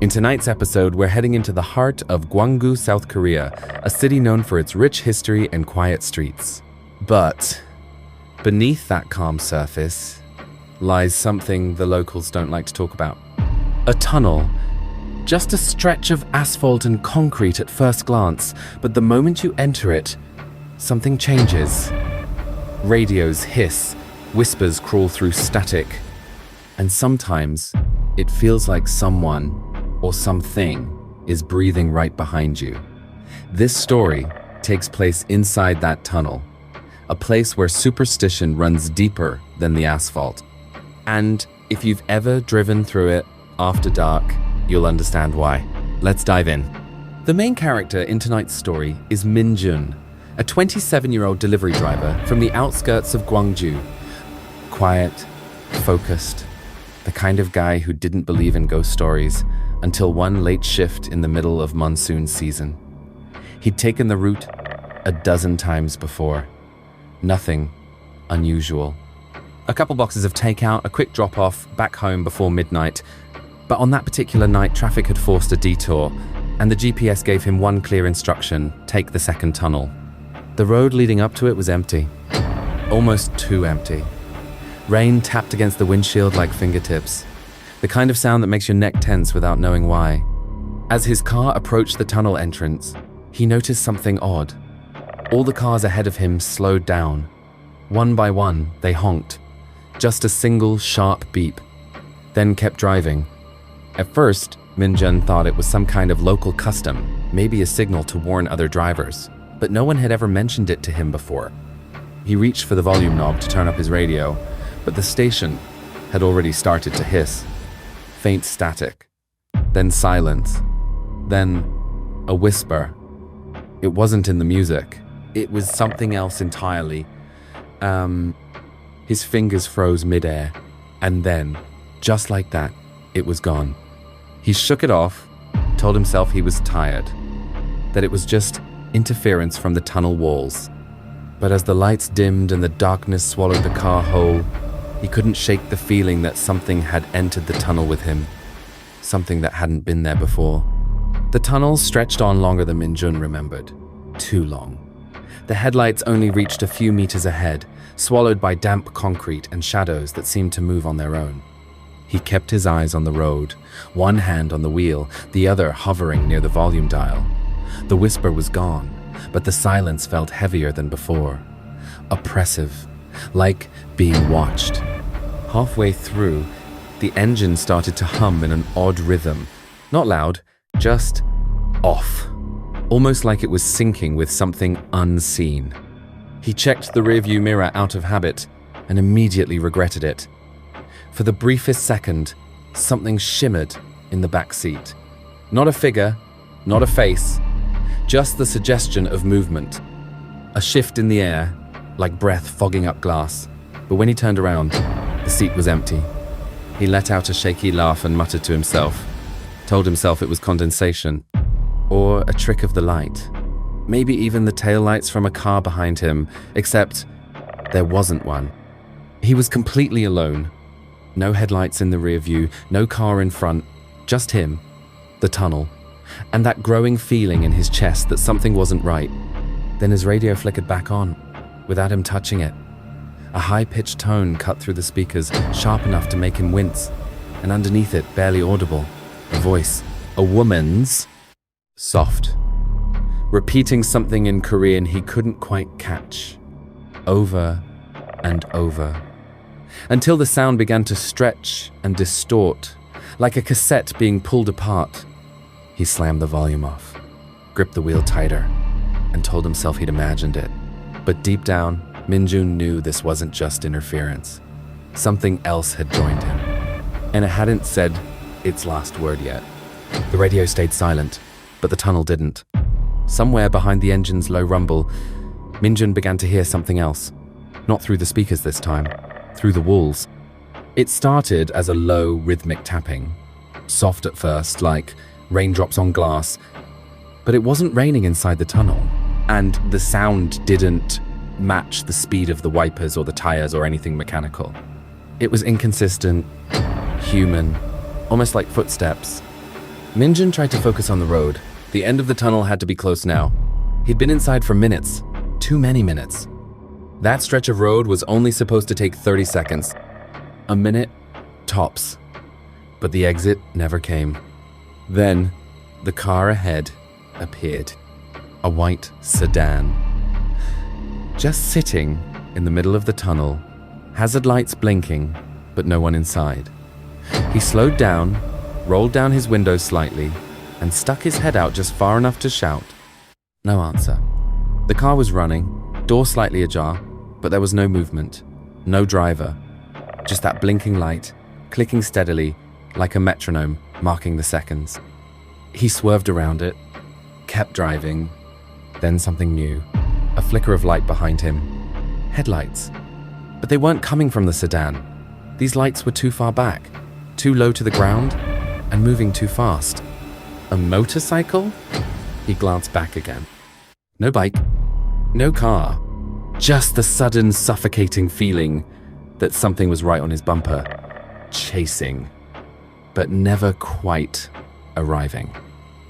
In tonight's episode, we're heading into the heart of Gwangju, South Korea, a city known for its rich history and quiet streets. But beneath that calm surface lies something the locals don't like to talk about. A tunnel. Just a stretch of asphalt and concrete at first glance, but the moment you enter it, something changes. Radios hiss, whispers crawl through static, and sometimes it feels like someone or something is breathing right behind you. This story takes place inside that tunnel, a place where superstition runs deeper than the asphalt. And if you've ever driven through it after dark, you'll understand why. Let's dive in. The main character in tonight's story is Min-jun, a 27-year-old delivery driver from the outskirts of Gwangju. Quiet, focused, the kind of guy who didn't believe in ghost stories until one late shift in the middle of monsoon season. He'd taken the route a dozen times before. Nothing unusual. A couple boxes of takeout, a quick drop-off, back home before midnight. But on that particular night, traffic had forced a detour, and the GPS gave him one clear instruction: take the second tunnel. The road leading up to it was empty. Almost too empty. Rain tapped against the windshield like fingertips. The kind of sound that makes your neck tense without knowing why. As his car approached the tunnel entrance, he noticed something odd. All the cars ahead of him slowed down. One by one, they honked. Just a single sharp beep. Then kept driving. At first, Minjun thought it was some kind of local custom, maybe a signal to warn other drivers, but no one had ever mentioned it to him before. He reached for the volume knob to turn up his radio, but the station had already started to hiss. Faint static, then silence, then a whisper. It wasn't in the music. It was something else entirely. His fingers froze midair, and then, just like that, it was gone. He shook it off, told himself he was tired, that it was just interference from the tunnel walls. But as the lights dimmed and the darkness swallowed the car whole, he couldn't shake the feeling that something had entered the tunnel with him, something that hadn't been there before. The tunnel stretched on longer than Minjun remembered. Too long. The headlights only reached a few meters ahead, swallowed by damp concrete and shadows that seemed to move on their own. He kept his eyes on the road, one hand on the wheel, the other hovering near the volume dial. The whisper was gone, but the silence felt heavier than before. Oppressive, like being watched. Halfway through, the engine started to hum in an odd rhythm. Not loud, just off. Almost like it was syncing with something unseen. He checked the rearview mirror out of habit and immediately regretted it. For the briefest second, something shimmered in the backseat. Not a figure, not a face, just the suggestion of movement. A shift in the air, like breath fogging up glass. But when he turned around, the seat was empty. He let out a shaky laugh and muttered to himself. Told himself it was condensation. Or a trick of the light. Maybe even the taillights from a car behind him, except there wasn't one. He was completely alone. No headlights in the rear view, no car in front, just him, the tunnel, and that growing feeling in his chest that something wasn't right. Then his radio flickered back on, without him touching it. A high-pitched tone cut through the speakers, sharp enough to make him wince, and underneath it, barely audible, a voice, a woman's, soft, repeating something in Korean he couldn't quite catch, over and over, until the sound began to stretch and distort, like a cassette being pulled apart. He slammed the volume off, gripped the wheel tighter, and told himself he'd imagined it. But deep down, Minjun knew this wasn't just interference. Something else had joined him, and it hadn't said its last word yet. The radio stayed silent, but the tunnel didn't. Somewhere behind the engine's low rumble, Minjun began to hear something else. Not through the speakers this time, through the walls. It started as a low, rhythmic tapping. Soft at first, like raindrops on glass. But it wasn't raining inside the tunnel, and the sound didn't match the speed of the wipers or the tires or anything mechanical. It was inconsistent, human, almost like footsteps. Minjun tried to focus on the road. The end of the tunnel had to be close now. He'd been inside for minutes. Too many minutes. That stretch of road was only supposed to take 30 seconds. A minute, tops. But the exit never came. Then, the car ahead appeared. A white sedan. Just sitting in the middle of the tunnel, hazard lights blinking, but no one inside. He slowed down, rolled down his window slightly, and stuck his head out just far enough to shout. No answer. The car was running, door slightly ajar, but there was no movement, no driver. Just that blinking light, clicking steadily, like a metronome, marking the seconds. He swerved around it, kept driving, then something new. A flicker of light behind him. Headlights. But they weren't coming from the sedan. These lights were too far back, too low to the ground, and moving too fast. A motorcycle? He glanced back again. No bike, no car. Just the sudden suffocating feeling that something was right on his bumper. Chasing, but never quite arriving.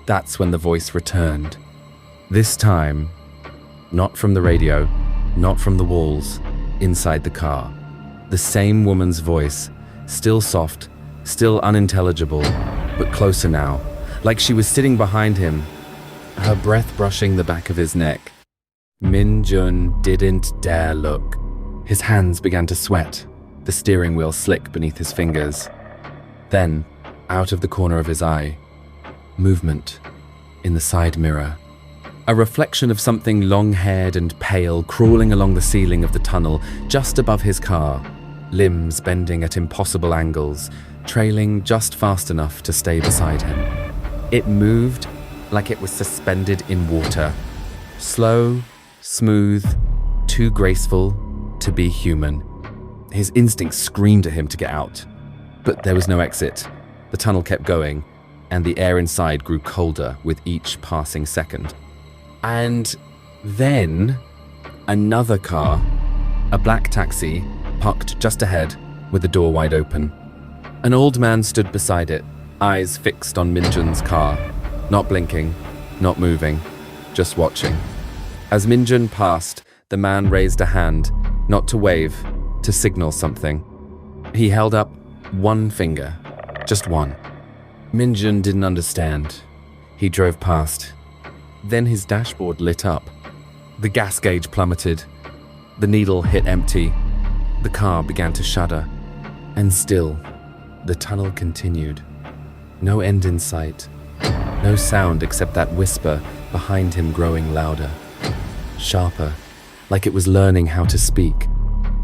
That's when the voice returned. This time, not from the radio, not from the walls, inside the car. The same woman's voice, still soft, still unintelligible, but closer now, like she was sitting behind him, her breath brushing the back of his neck. Min-jun didn't dare look. His hands began to sweat, the steering wheel slick beneath his fingers. Then, out of the corner of his eye, movement in the side mirror. A reflection of something long-haired and pale crawling along the ceiling of the tunnel just above his car, limbs bending at impossible angles, trailing just fast enough to stay beside him. It moved like it was suspended in water. Slow, smooth, too graceful to be human. His instincts screamed at him to get out. But there was no exit. The tunnel kept going, and the air inside grew colder with each passing second. And then, another car, a black taxi, parked just ahead with the door wide open. An old man stood beside it, eyes fixed on Minjun's car, not blinking, not moving, just watching. As Minjun passed, the man raised a hand, not to wave, to signal something. He held up one finger, just one. Minjun didn't understand. He drove past. Then his dashboard lit up. The gas gauge plummeted. The needle hit empty. The car began to shudder. And still, the tunnel continued. No end in sight. No sound except that whisper behind him growing louder. Sharper, like it was learning how to speak.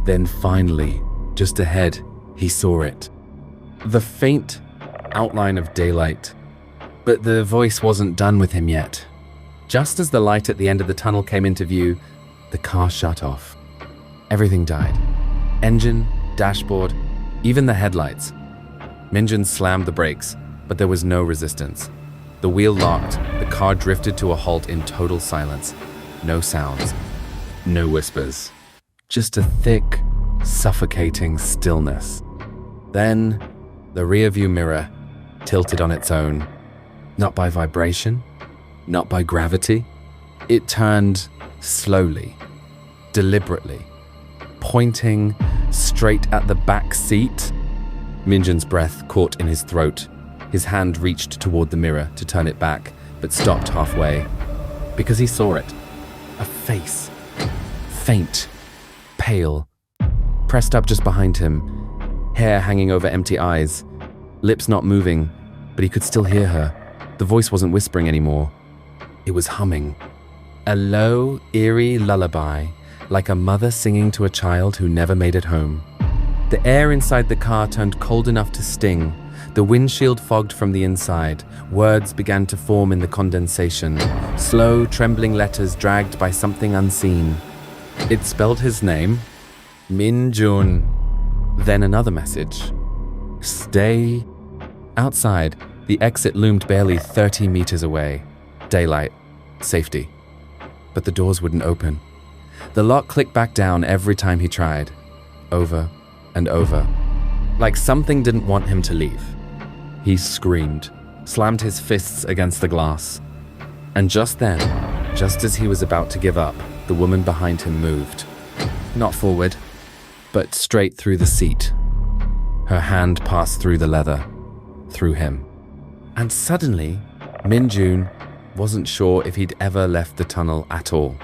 Then finally, just ahead, he saw it. The faint outline of daylight. But the voice wasn't done with him yet. Just as the light at the end of the tunnel came into view, the car shut off. Everything died. Engine, dashboard, even the headlights. Minjun slammed the brakes, but there was no resistance. The wheel locked, the car drifted to a halt in total silence. No sounds, no whispers. Just a thick, suffocating stillness. Then, the rearview mirror tilted on its own. Not by vibration, not by gravity. It turned slowly, deliberately, pointing straight at the back seat. Minjun's breath caught in his throat. His hand reached toward the mirror to turn it back, but stopped halfway. Because he saw it. A face. Faint. Pale. Pressed up just behind him. Hair hanging over empty eyes. Lips not moving, but he could still hear her. The voice wasn't whispering anymore. It was humming. A low, eerie lullaby, like a mother singing to a child who never made it home. The air inside the car turned cold enough to sting. The windshield fogged from the inside. Words began to form in the condensation. Slow, trembling letters dragged by something unseen. It spelled his name, Min-jun. Then another message. Stay. Outside, the exit loomed barely 30 meters away. Daylight. Safety. But the doors wouldn't open. The lock clicked back down every time he tried. Over and over. Like something didn't want him to leave. He screamed, slammed his fists against the glass. And just then, just as he was about to give up, the woman behind him moved. Not forward, but straight through the seat. Her hand passed through the leather, through him. And suddenly, Min-jun wasn't sure if he'd ever left the tunnel at all.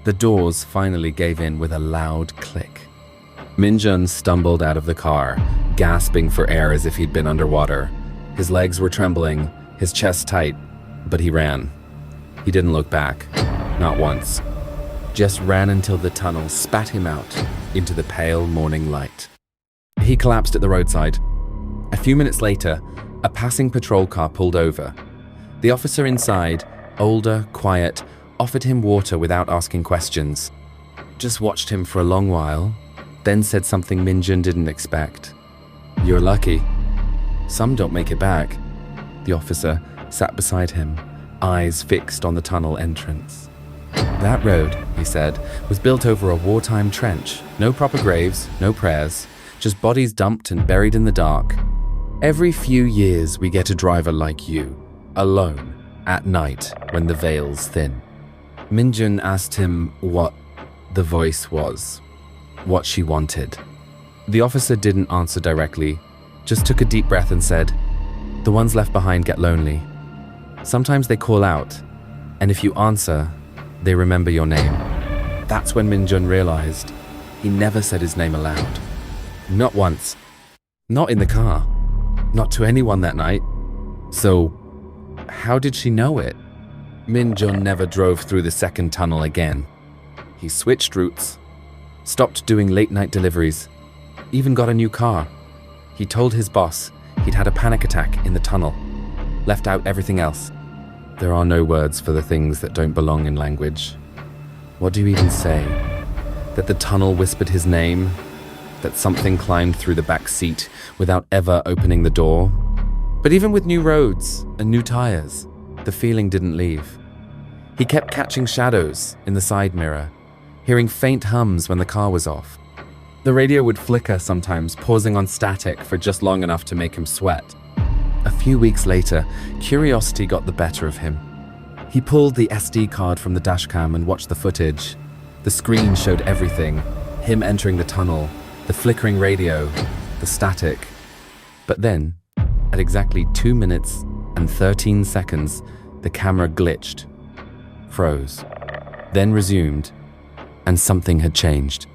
The doors finally gave in with a loud click. Min-jun stumbled out of the car, gasping for air as if he'd been underwater. His legs were trembling, his chest tight, but he ran. He didn't look back, not once. Just ran until the tunnel spat him out into the pale morning light. He collapsed at the roadside. A few minutes later, a passing patrol car pulled over. The officer inside, older, quiet, offered him water without asking questions. Just watched him for a long while, then said something Minjun didn't expect. "You're lucky. Some don't make it back." The officer sat beside him, eyes fixed on the tunnel entrance. "That road," he said, "was built over a wartime trench. No proper graves, no prayers, just bodies dumped and buried in the dark. Every few years we get a driver like you, alone, at night when the veil's thin." Minjun asked him what the voice was, what she wanted. The officer didn't answer directly, just took a deep breath and said, "The ones left behind get lonely. Sometimes they call out, and if you answer, they remember your name." That's when Minjun realized he never said his name aloud. Not once. Not in the car. Not to anyone that night. So, how did she know it? Min-jun never drove through the second tunnel again. He switched routes, stopped doing late-night deliveries, even got a new car. He told his boss he'd had a panic attack in the tunnel, left out everything else. There are no words for the things that don't belong in language. What do you even say? That the tunnel whispered his name? That something climbed through the back seat without ever opening the door? But even with new roads and new tires, the feeling didn't leave. He kept catching shadows in the side mirror, hearing faint hums when the car was off. The radio would flicker sometimes, pausing on static for just long enough to make him sweat. A few weeks later, curiosity got the better of him. He pulled the SD card from the dashcam and watched the footage. The screen showed everything: him entering the tunnel, the flickering radio, the static. But then, at exactly 2 minutes and 13 seconds, the camera glitched, froze, then resumed, and something had changed.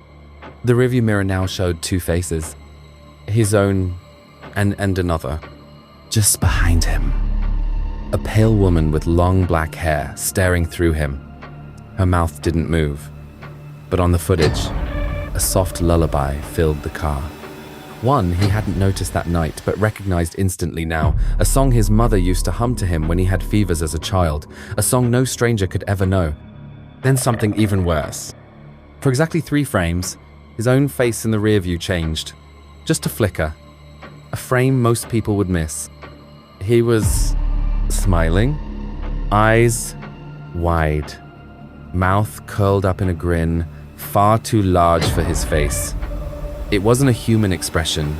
The rearview mirror now showed two faces, his own and another, just behind him. A pale woman with long black hair staring through him. Her mouth didn't move, but on the footage, a soft lullaby filled the car. One he hadn't noticed that night, but recognized instantly now, a song his mother used to hum to him when he had fevers as a child, a song no stranger could ever know. Then something even worse. For exactly 3 frames, his own face in the rear view changed. Just a flicker. A frame most people would miss. He was smiling, eyes wide, mouth curled up in a grin, far too large for his face. It wasn't a human expression.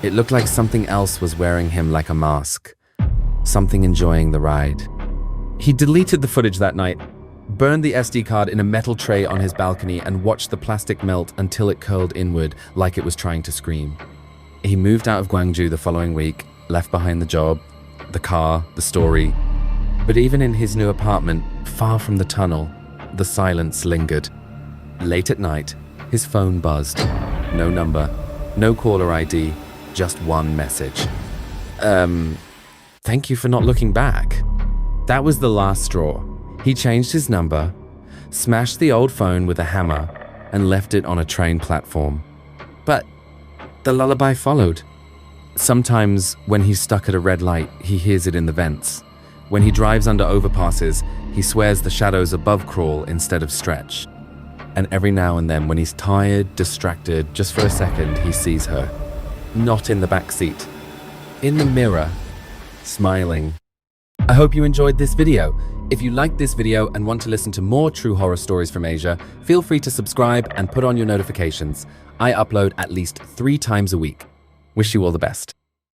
It looked like something else was wearing him like a mask. Something enjoying the ride. He deleted the footage that night, burned the SD card in a metal tray on his balcony, and watched the plastic melt until it curled inward like it was trying to scream. He moved out of Gwangju the following week, left behind the job, the car, the story. But even in his new apartment, far from the tunnel, the silence lingered. Late at night, his phone buzzed. No number, no caller ID, just one message. Thank you for not looking back. That was the last straw. He changed his number, smashed the old phone with a hammer, and left it on a train platform. But the lullaby followed. Sometimes, when he's stuck at a red light, he hears it in the vents. When he drives under overpasses, he swears the shadows above crawl instead of stretch. And every now and then, when he's tired, distracted, just for a second, he sees her. Not in the back seat. In the mirror, smiling. I hope you enjoyed this video. If you liked this video and want to listen to more true horror stories from Asia, feel free to subscribe and put on your notifications. I upload at least 3 times a week. Wish you all the best.